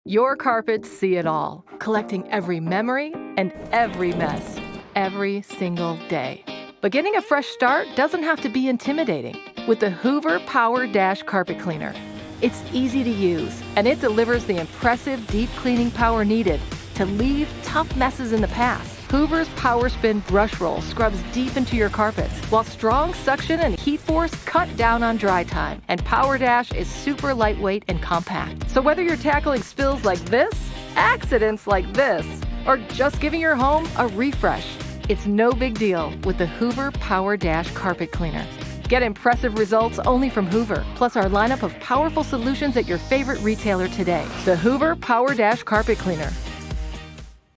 Your carpets see it all, collecting every memory and every mess, every single day. But getting a fresh start doesn't have to be intimidating with the Hoover PowerDash carpet cleaner. It's easy to use, and it delivers the impressive deep cleaning power needed to leave tough messes in the past. Hoover's Power Spin brush roll scrubs deep into your carpets, while strong suction and HeatForce cut down on dry time. And PowerDash is super lightweight and compact. So whether you're tackling spills like this, accidents like this, or just giving your home a refresh, it's no big deal with the Hoover PowerDash carpet cleaner. Get impressive results only from Hoover, plus our lineup of powerful solutions at your favorite retailer today. The Hoover PowerDash carpet cleaner.